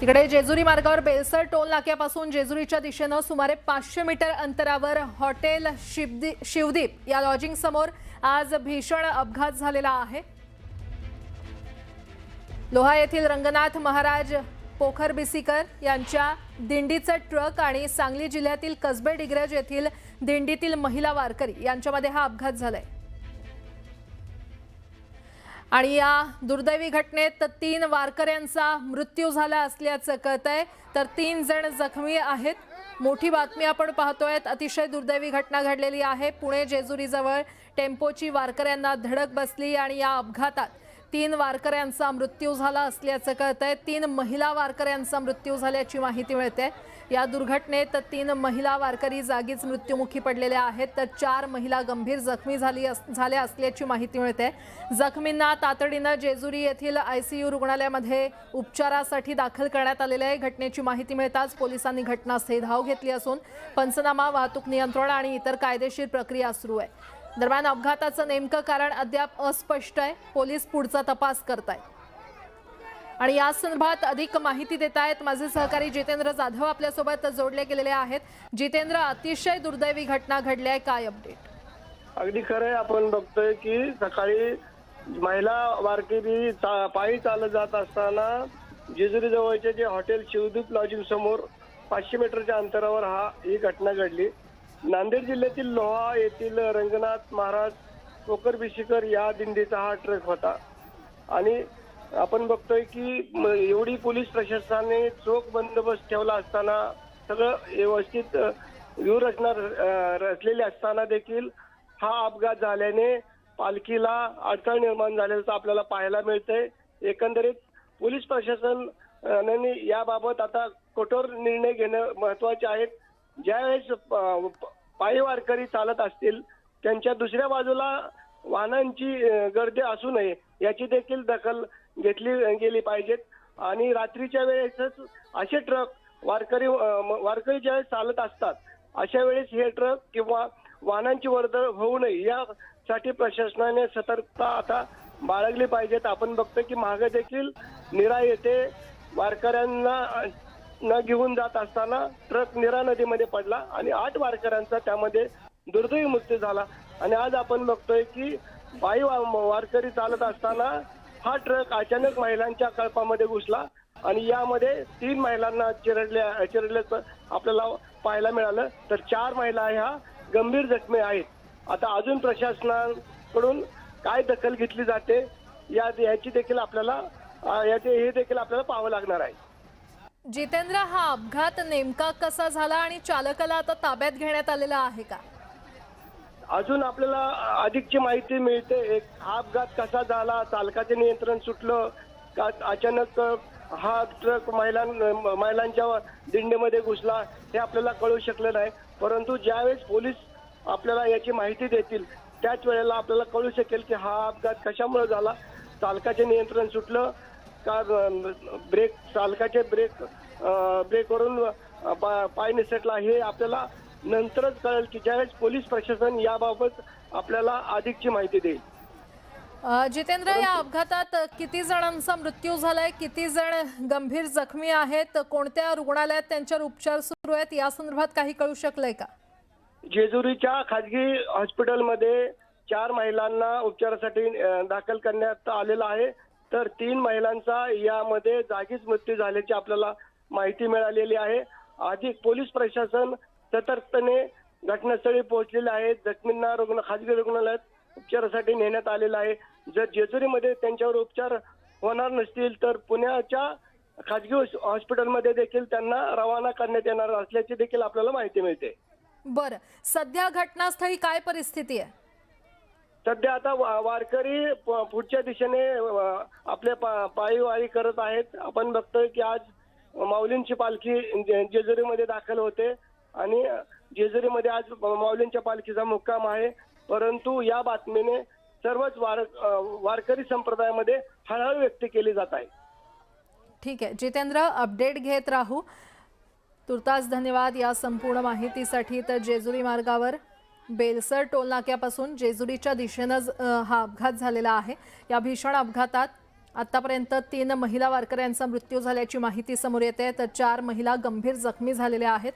तिकडे जेजुरी मार्गावर बेलसर टोल नाक्यापासून जेजुरीच्या दिशेने सुमारे 500 मीटर अंतरावर हॉटेल शिवदीप या लॉजिंग समोर आज भीषण अपघात झालेला आहे। लोहा येथील रंगनाथ महाराज पोखर बिसीकर यांच्या दिंडीचा ट्रक आणि सांगली जिल्ह्यातील कसबे डिग्रज येथील दिंडीतील महिला वारकरी यांच्यामध्ये हा अपघात झालाय। आणि या दुर्दैवी घटनेत 3 वारकऱ्यांचा मृत्यू झाला असल्याचं कळतंय, तर 3 जण जखमी आहेत। मोठी बातमी आपण पाहतोय। अतिशय दुर्दैवी घटना घडलेली आहे। पुणे जेजुरी जवळ टेम्पोची वारकऱ्यांना धडक बसली आणि या अपघातात 3 वारकऱ्यांचा मृत्यू झाला असल्याचं कळतंय। 3 महिला वारकऱ्यांचा मृत्यू झाल्याची माहिती मिळते। या दुर्घटनेत 3 महिला वारकरी जागीच मृत्युमुखी पडलेल्या आहेत, तर 4 महिला गंभीर जखमी झाल्या असल्याची माहिती मिळते। जखमींना तातडीनं जेजुरी येथील ICU रुग्णालयामध्ये उपचारासाठी दाखल करण्यात आलेले आहे। घटनेची माहिती मिळताच पोलिसांनी घटनास्थळी धाव घेतली असून पंचनामा, वाहतूक नियंत्रण आणि इतर कायदेशीर प्रक्रिया सुरू आहे। दरम्यान अपघाताचं नेमकं कारण अद्याप अस्पष्ट आहे। पोलीस पुढचा तपास करतायत आणि या संदर्भात अधिक माहिती देत आहेत माझे सहकारी जितेंद्र जाधव आपल्यासोबत जोडले गेलेले आहेत। जितेंद्र, अतिशय दुर्दैवी घटना घडली आहे, काय अपडेट? अगदी खरं आहे। आपण बघतोय की सकाळी महिला वारकरी पायी चालत जात असताना जेजुरी जवळचे जे हॉटेल शिवदीप लॉजिंग समोर 500 मीटरच्या अंतरावर ही घटना घडली। नांदेड जिल्ह्यातील लोहा येथील रंगनाथ महाराज पोखर बिसीकर या दिंडीचा हा ट्रक होता आणि आपण बघतोय की एवढी पोलीस प्रशासनाने चोख बंदोबस्त ठेवला असताना, सगळं व्यवस्थित व्यूहरचना रचलेली असताना देखील हा अपघात झाल्याने पालखीला अडथळा निर्माण झाल्याचं आपल्याला पाहायला मिळतंय। एकंदरीत पोलीस प्रशासनाने याबाबत आता कठोर निर्णय घेणं महत्त्वाचे आहेत। ज्यावेळेस पायी वारकरी चालत असतील त्यांच्या दुसऱ्या बाजूला वाहनांची गर्दी असू नये याची देखील दखल घेतली गेली पाहिजेत आणि रात्रीच्या वेळेसच असे ट्रक वारकरी ज्यावेळेस चालत असतात अशा वेळेस हे ट्रक किंवा वाहनांची वर्दळ होऊ नये यासाठी प्रशासनाने सतर्कता आता बाळगली पाहिजेत। आपण बघतो की मागे देखील नीरा येथे वारकऱ्यांना न घेऊन जात असताना ट्रक नीरा नदीमध्ये पडला आणि 8 वारकऱ्यांचा त्यामध्ये दुर्दैवी मृत्यू झाला। आणि आज आपण बघतोय की पायी वारकरी चालत असताना हा ट्रक अचानक महिलांच्या कळपामध्ये घुसला आणि यामध्ये 3 महिलांना चिरडल्याचं आपल्याला पाहायला मिळालं, तर 4 महिला ह्या गंभीर जखमी आहेत। आता अजून प्रशासनाकडून काय दखल घेतली जाते याची देखील आपल्याला पाहावं लागणार आहे। जितेंद्र, हा अपघात नेमका कसा झाला आणि चालकाला आता ताब्यात घेण्यात आलेला आहे का? अजून आपल्याला अधिकची माहिती मिळते। हा अपघात कसा झाला, चालकाचे नियंत्रण सुटलं का, अचानक हा ट्रक महिलांच्या दिंडीमध्ये घुसला हे आपल्याला कळू शकलं नाही। परंतु ज्यावेळेस पोलीस आपल्याला याची माहिती देतील त्याच वेळेला आपल्याला कळू शकेल की हा अपघात कशामुळे झाला। चालकाचे नियंत्रण सुटलं का, चालकाचे ब्रेकवरून पाय निसटला हे आपल्याला नंतरच कळेल की ज्यावेळेस पोलीस प्रशासन याबाबत आपल्याला अधिकची माहिती देईल। जितेंद्र, या अपघातात किती जणांचा मृत्यू झालाय, किती जण गंभीर जखमी आहेत, कोणत्या रुग्णालयात त्यांच्यावर उपचार सुरू आहेत, या संदर्भात काही कळू शकलंय का? जेजुरीच्या खाजगी हॉस्पिटलमध्ये 4 महिलांना उपचारासाठी दाखल करण्यात आलेला आहे, तर 3 महिलांचा यामध्ये जागीच मृत्यू झाल्याची आपल्याला माहिती मिळालेली आहे। अधिक पोलीस प्रशासन सतर्कतेने घटनास्थळी पोहोचलेले आहे। जखमींना खाजगी रुग्णालयात उपचारासाठी नेण्यात आलेलं आहे। जर जेजुरीमध्ये त्यांच्यावर उपचार होणार नसतील तर पुण्याच्या खाजगी हॉस्पिटलमध्ये देखील त्यांना रवाना करण्यात येणार असल्याची देखील आपल्याला माहिती मिळते। बरं, सध्या घटनास्थळी काय परिस्थिती आहे? सध्या आता वारकरी पुढच्या दिशेने आपल्या पायी वारी करत आहेत। आपण बघतोय की आज माऊलींची पालखी जेजुरीमध्ये दाखल होते आणि जेजुरीमध्ये आज माऊलींच्या पालखीचा मुक्काम आहे। परंतु या बातमीने सर्वच वारकरी संप्रदायामध्ये हळहळ व्यक्त केली जात आहे। ठीक आहे जितेंद्र, अपडेट घेत राहू। तुर्तास धन्यवाद या संपूर्ण माहितीसाठी। तर जेजुरी मार्गावर बेलसर टोल नाक्यापासून जेजुरीच्या दिशेने हा अपघात झालेला आहे। या भीषण अपघातात आतापर्यंत 3 महिला वारकऱ्यांचा मृत्यू झाल्याची माहिती समोर येते तर 4 महिला गंभीर जखमी झालेल्या आहेत.